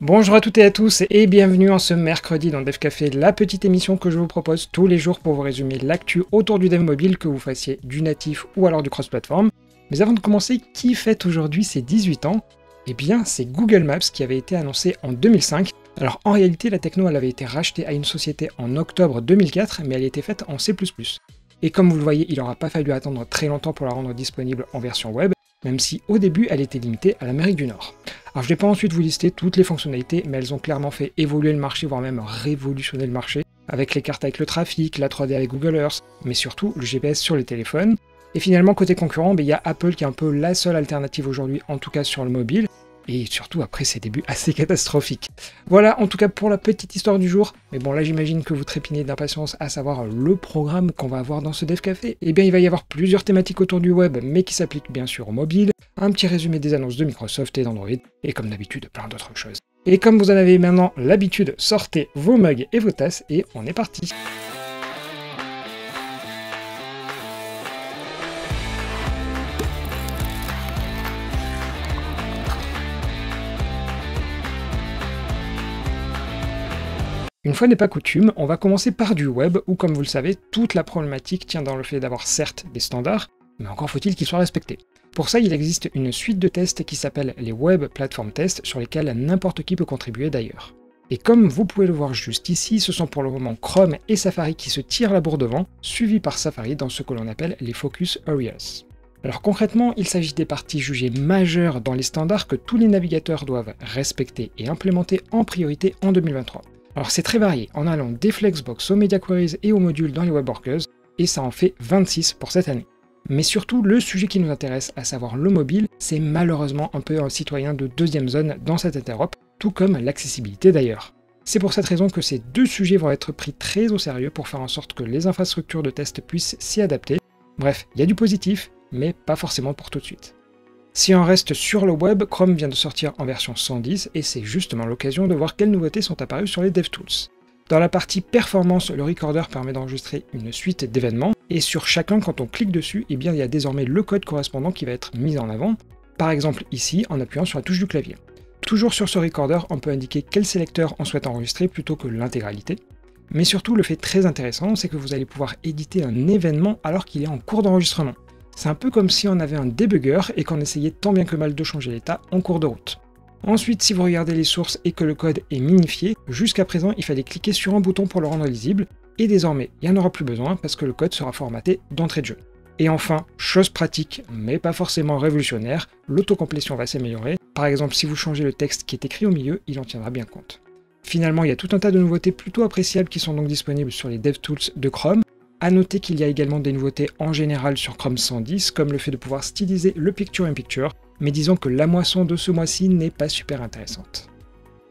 Bonjour à toutes et à tous et bienvenue en ce mercredi dans Dev Café, la petite émission que je vous propose tous les jours pour vous résumer l'actu autour du dev mobile, que vous fassiez du natif ou alors du cross-platform. Mais avant de commencer, qui fête aujourd'hui ses 18 ans? Eh bien, c'est Google Maps qui avait été annoncé en 2005. Alors en réalité, la techno elle avait été rachetée à une société en octobre 2004, mais elle était faite en C++. Et comme vous le voyez, il n'aura pas fallu attendre très longtemps pour la rendre disponible en version web, même si au début elle était limitée à l'Amérique du Nord. Alors je ne vais pas ensuite vous lister toutes les fonctionnalités, mais elles ont clairement fait évoluer le marché, voire même révolutionner le marché, avec les cartes avec le trafic, la 3D avec Google Earth, mais surtout le GPS sur les téléphones. Et finalement, côté concurrent, il y a Apple qui est un peu la seule alternative aujourd'hui, en tout cas sur le mobile, et surtout après ses débuts assez catastrophiques. Voilà en tout cas pour la petite histoire du jour, mais bon là j'imagine que vous trépignez d'impatience à savoir le programme qu'on va avoir dans ce Dev Café. Eh bien il va y avoir plusieurs thématiques autour du web, mais qui s'appliquent bien sûr au mobile, un petit résumé des annonces de Microsoft et d'Android, et comme d'habitude plein d'autres choses. Et comme vous en avez maintenant l'habitude, sortez vos mugs et vos tasses, et on est parti. Une fois n'est pas coutume, on va commencer par du web, où comme vous le savez, toute la problématique tient dans le fait d'avoir certes des standards, mais encore faut-il qu'ils soient respectés. Pour ça, il existe une suite de tests qui s'appelle les Web Platform Tests, sur lesquels n'importe qui peut contribuer d'ailleurs. Et comme vous pouvez le voir juste ici, ce sont pour le moment Chrome et Safari qui se tirent la bourre devant, suivis par Safari dans ce que l'on appelle les Focus Areas. Alors concrètement, il s'agit des parties jugées majeures dans les standards que tous les navigateurs doivent respecter et implémenter en priorité en 2023. Alors c'est très varié, en allant des Flexbox aux Media Queries et aux modules dans les Web Workers, et ça en fait 26 pour cette année. Mais surtout, le sujet qui nous intéresse, à savoir le mobile, c'est malheureusement un peu un citoyen de deuxième zone dans cette interop, tout comme l'accessibilité d'ailleurs. C'est pour cette raison que ces deux sujets vont être pris très au sérieux pour faire en sorte que les infrastructures de test puissent s'y adapter. Bref, il y a du positif, mais pas forcément pour tout de suite. Si on reste sur le web, Chrome vient de sortir en version 110 et c'est justement l'occasion de voir quelles nouveautés sont apparues sur les DevTools. Dans la partie performance, le recorder permet d'enregistrer une suite d'événements et sur chacun, quand on clique dessus, eh bien, il y a désormais le code correspondant qui va être mis en avant, par exemple ici en appuyant sur la touche du clavier. Toujours sur ce recorder, on peut indiquer quel sélecteur on souhaite enregistrer plutôt que l'intégralité. Mais surtout, le fait très intéressant, c'est que vous allez pouvoir éditer un événement alors qu'il est en cours d'enregistrement. C'est un peu comme si on avait un debugger et qu'on essayait tant bien que mal de changer l'état en cours de route. Ensuite, si vous regardez les sources et que le code est minifié, jusqu'à présent il fallait cliquer sur un bouton pour le rendre lisible, et désormais il n'y en aura plus besoin parce que le code sera formaté d'entrée de jeu. Et enfin, chose pratique, mais pas forcément révolutionnaire, l'autocomplétion va s'améliorer. Par exemple, si vous changez le texte qui est écrit au milieu, il en tiendra bien compte. Finalement, il y a tout un tas de nouveautés plutôt appréciables qui sont donc disponibles sur les DevTools de Chrome. A noter qu'il y a également des nouveautés en général sur Chrome 110, comme le fait de pouvoir styliser le Picture-in-Picture, mais disons que la moisson de ce mois-ci n'est pas super intéressante.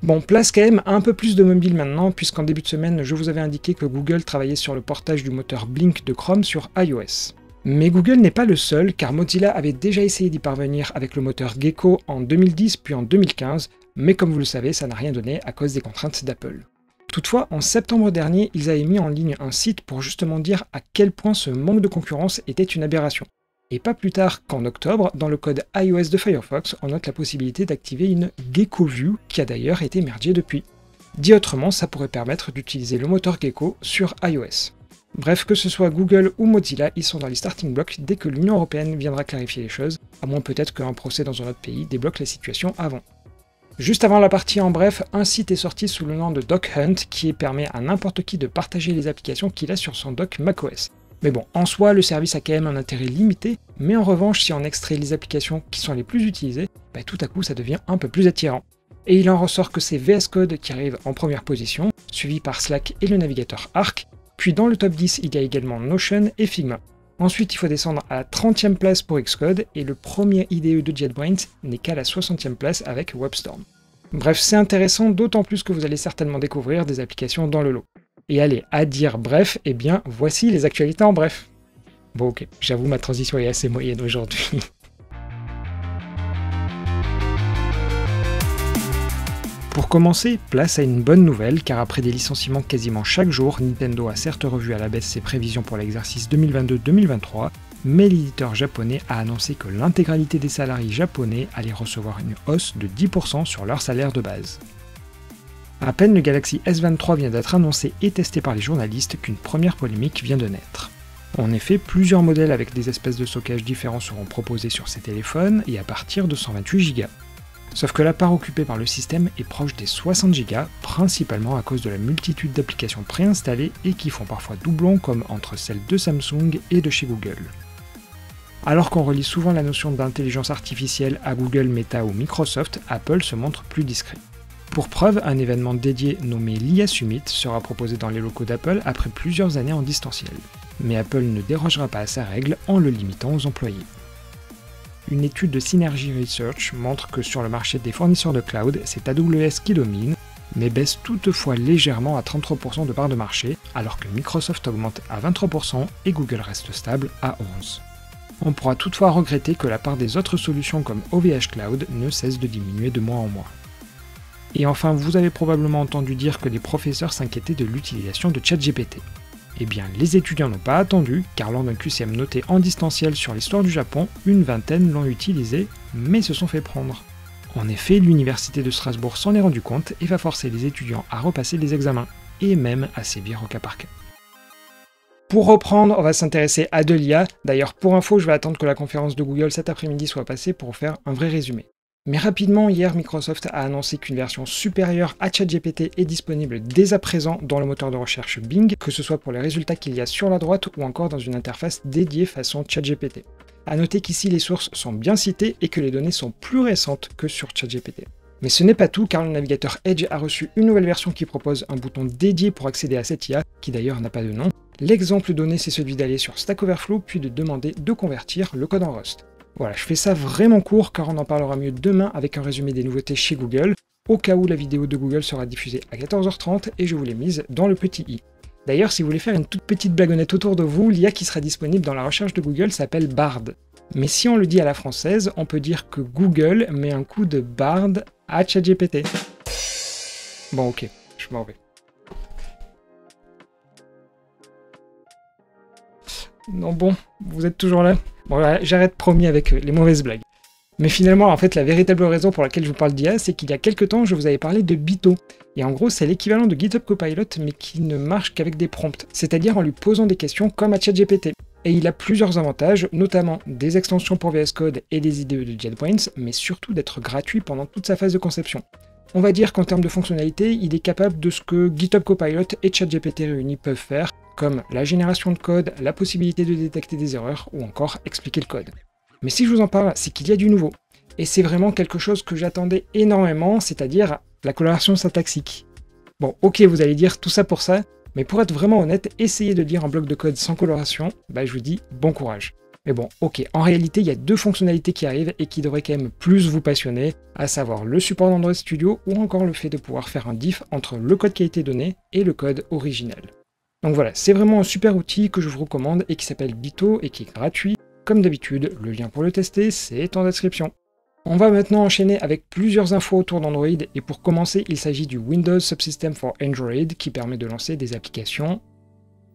Bon, place quand même un peu plus de mobile maintenant, puisqu'en début de semaine, je vous avais indiqué que Google travaillait sur le portage du moteur Blink de Chrome sur iOS. Mais Google n'est pas le seul, car Mozilla avait déjà essayé d'y parvenir avec le moteur Gecko en 2010 puis en 2015, mais comme vous le savez, ça n'a rien donné à cause des contraintes d'Apple. Toutefois, en septembre dernier, ils avaient mis en ligne un site pour justement dire à quel point ce manque de concurrence était une aberration. Et pas plus tard qu'en octobre, dans le code iOS de Firefox, on note la possibilité d'activer une Gecko View, qui a d'ailleurs été mergée depuis. Dit autrement, ça pourrait permettre d'utiliser le moteur Gecko sur iOS. Bref, que ce soit Google ou Mozilla, ils sont dans les starting blocks dès que l'Union Européenne viendra clarifier les choses, à moins peut-être qu'un procès dans un autre pays débloque la situation avant. Juste avant la partie en bref, un site est sorti sous le nom de Doc Hunt qui permet à n'importe qui de partager les applications qu'il a sur son dock macOS. Mais bon, en soi, le service a quand même un intérêt limité, mais en revanche, si on extrait les applications qui sont les plus utilisées, tout à coup ça devient un peu plus attirant. Et il en ressort que c'est VS Code qui arrive en première position, suivi par Slack et le navigateur Arc, puis dans le top 10, il y a également Notion et Figma. Ensuite, il faut descendre à la 30e place pour Xcode, et le premier IDE de JetBrains n'est qu'à la 60e place avec WebStorm. Bref, c'est intéressant, d'autant plus que vous allez certainement découvrir des applications dans le lot. Et allez, à dire bref, eh bien, voici les actualités en bref. Bon ok, j'avoue ma transition est assez moyenne aujourd'hui. Pour commencer, place à une bonne nouvelle, car après des licenciements quasiment chaque jour, Nintendo a certes revu à la baisse ses prévisions pour l'exercice 2022-2023, mais l'éditeur japonais a annoncé que l'intégralité des salariés japonais allait recevoir une hausse de 10% sur leur salaire de base. À peine le Galaxy S23 vient d'être annoncé et testé par les journalistes qu'une première polémique vient de naître. En effet, plusieurs modèles avec des espèces de stockage différents seront proposés sur ces téléphones et à partir de 128 Go. Sauf que la part occupée par le système est proche des 60 Go, principalement à cause de la multitude d'applications préinstallées et qui font parfois doublon comme entre celles de Samsung et de chez Google. Alors qu'on relie souvent la notion d'intelligence artificielle à Google, Meta ou Microsoft, Apple se montre plus discret. Pour preuve, un événement dédié nommé l'IA Summit sera proposé dans les locaux d'Apple après plusieurs années en distanciel. Mais Apple ne dérogera pas à sa règle en le limitant aux employés. Une étude de Synergy Research montre que sur le marché des fournisseurs de cloud, c'est AWS qui domine, mais baisse toutefois légèrement à 33% de part de marché, alors que Microsoft augmente à 23% et Google reste stable à 11%. On pourra toutefois regretter que la part des autres solutions comme OVH Cloud ne cesse de diminuer de mois en mois. Et enfin, vous avez probablement entendu dire que des professeurs s'inquiétaient de l'utilisation de ChatGPT. Eh bien, les étudiants n'ont pas attendu, car lors d'un QCM noté en distanciel sur l'histoire du Japon, une vingtaine l'ont utilisé, mais se sont fait prendre. En effet, l'université de Strasbourg s'en est rendu compte et va forcer les étudiants à repasser les examens, et même à sévir au cas par cas. Pour reprendre, on va s'intéresser à de l'IA. D'ailleurs, pour info, je vais attendre que la conférence de Google cet après-midi soit passée pour faire un vrai résumé. Mais rapidement, hier, Microsoft a annoncé qu'une version supérieure à ChatGPT est disponible dès à présent dans le moteur de recherche Bing, que ce soit pour les résultats qu'il y a sur la droite ou encore dans une interface dédiée façon ChatGPT. A noter qu'ici les sources sont bien citées et que les données sont plus récentes que sur ChatGPT. Mais ce n'est pas tout, car le navigateur Edge a reçu une nouvelle version qui propose un bouton dédié pour accéder à cette IA, qui d'ailleurs n'a pas de nom. L'exemple donné, c'est celui d'aller sur Stack Overflow puis de demander de convertir le code en Rust. Voilà, je fais ça vraiment court car on en parlera mieux demain avec un résumé des nouveautés chez Google, au cas où la vidéo de Google sera diffusée à 14h30 et je vous l'ai mise dans le petit i. D'ailleurs, si vous voulez faire une toute petite blagonnette autour de vous, l'IA qui sera disponible dans la recherche de Google s'appelle Bard. Mais si on le dit à la française, on peut dire que Google met un coup de Bard à ChatGPT. Bon ok, je m'en vais. Non bon, vous êtes toujours là? Bon j'arrête promis avec les mauvaises blagues. Mais finalement, en fait, la véritable raison pour laquelle je vous parle d'IA, c'est qu'il y a quelques temps, je vous avais parlé de Bito. Et en gros, c'est l'équivalent de GitHub Copilot, mais qui ne marche qu'avec des prompts, c'est-à-dire en lui posant des questions comme à ChatGPT. Et il a plusieurs avantages, notamment des extensions pour VS Code et des IDE de JetBrains, mais surtout d'être gratuit pendant toute sa phase de conception. On va dire qu'en termes de fonctionnalité, il est capable de ce que GitHub Copilot et ChatGPT réunis peuvent faire, comme la génération de code, la possibilité de détecter des erreurs, ou encore expliquer le code. Mais si je vous en parle, c'est qu'il y a du nouveau. Et c'est vraiment quelque chose que j'attendais énormément, c'est-à-dire la coloration syntaxique. Bon, ok, vous allez dire tout ça pour ça, mais pour être vraiment honnête, essayez de lire un bloc de code sans coloration, bah je vous dis bon courage. Mais bon, ok, en réalité, il y a deux fonctionnalités qui arrivent et qui devraient quand même plus vous passionner, à savoir le support d'Android Studio ou encore le fait de pouvoir faire un diff entre le code qui a été donné et le code original. Donc voilà, c'est vraiment un super outil que je vous recommande et qui s'appelle Bito et qui est gratuit. Comme d'habitude, le lien pour le tester, c'est en description. On va maintenant enchaîner avec plusieurs infos autour d'Android et pour commencer, il s'agit du Windows Subsystem for Android qui permet de lancer des applications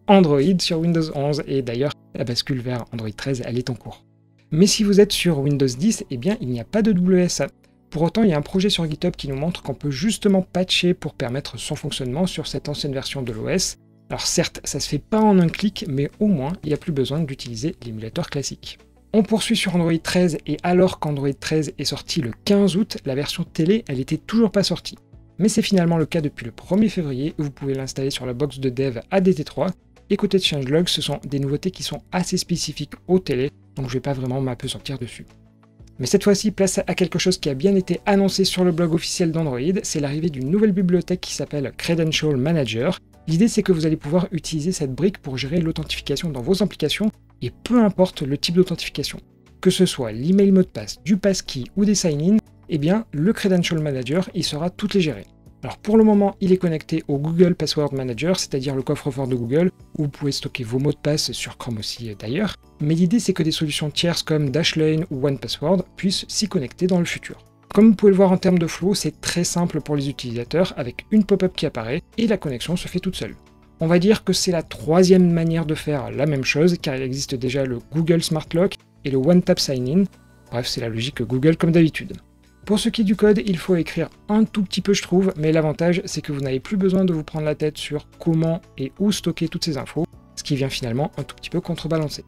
Android sur Windows 11 et d'ailleurs la bascule vers Android 13 elle est en cours. Mais si vous êtes sur Windows 10, eh bien il n'y a pas de WSA. Pour autant, il y a un projet sur GitHub qui nous montre qu'on peut justement patcher pour permettre son fonctionnement sur cette ancienne version de l'OS. Alors certes, ça se fait pas en un clic, mais au moins il n'y a plus besoin d'utiliser l'émulateur classique. On poursuit sur Android 13 et alors qu'Android 13 est sorti le 15 août, la version télé, elle était toujours pas sortie. Mais c'est finalement le cas depuis le 1er février où vous pouvez l'installer sur la box de dev ADT3 et côté de changelog, ce sont des nouveautés qui sont assez spécifiques aux télé, donc je vais pas vraiment m'appesantir dessus. Mais cette fois-ci, place à quelque chose qui a bien été annoncé sur le blog officiel d'Android, c'est l'arrivée d'une nouvelle bibliothèque qui s'appelle Credential Manager. L'idée c'est que vous allez pouvoir utiliser cette brique pour gérer l'authentification dans vos applications, et peu importe le type d'authentification. Que ce soit l'email mot de passe, du passkey ou des sign-in, eh bien le Credential Manager, il saura toutes les gérer. Alors pour le moment, il est connecté au Google Password Manager, c'est-à-dire le coffre-fort de Google, où vous pouvez stocker vos mots de passe sur Chrome aussi d'ailleurs, mais l'idée c'est que des solutions tierces comme Dashlane ou OnePassword puissent s'y connecter dans le futur. Comme vous pouvez le voir en termes de flow, c'est très simple pour les utilisateurs, avec une pop-up qui apparaît, et la connexion se fait toute seule. On va dire que c'est la troisième manière de faire la même chose, car il existe déjà le Google Smart Lock et le One Tap Sign-in, bref c'est la logique Google comme d'habitude. Pour ce qui est du code, il faut écrire un tout petit peu je trouve, mais l'avantage c'est que vous n'avez plus besoin de vous prendre la tête sur comment et où stocker toutes ces infos, ce qui vient finalement un tout petit peu contrebalancer.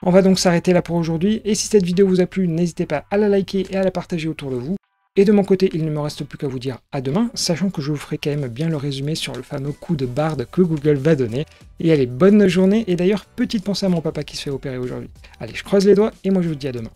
On va donc s'arrêter là pour aujourd'hui, et si cette vidéo vous a plu, n'hésitez pas à la liker et à la partager autour de vous. Et de mon côté, il ne me reste plus qu'à vous dire à demain, sachant que je vous ferai quand même bien le résumé sur le fameux coup de barde que Google va donner. Et allez, bonne journée, et d'ailleurs, petite pensée à mon papa qui se fait opérer aujourd'hui. Allez, je croise les doigts, et moi je vous dis à demain.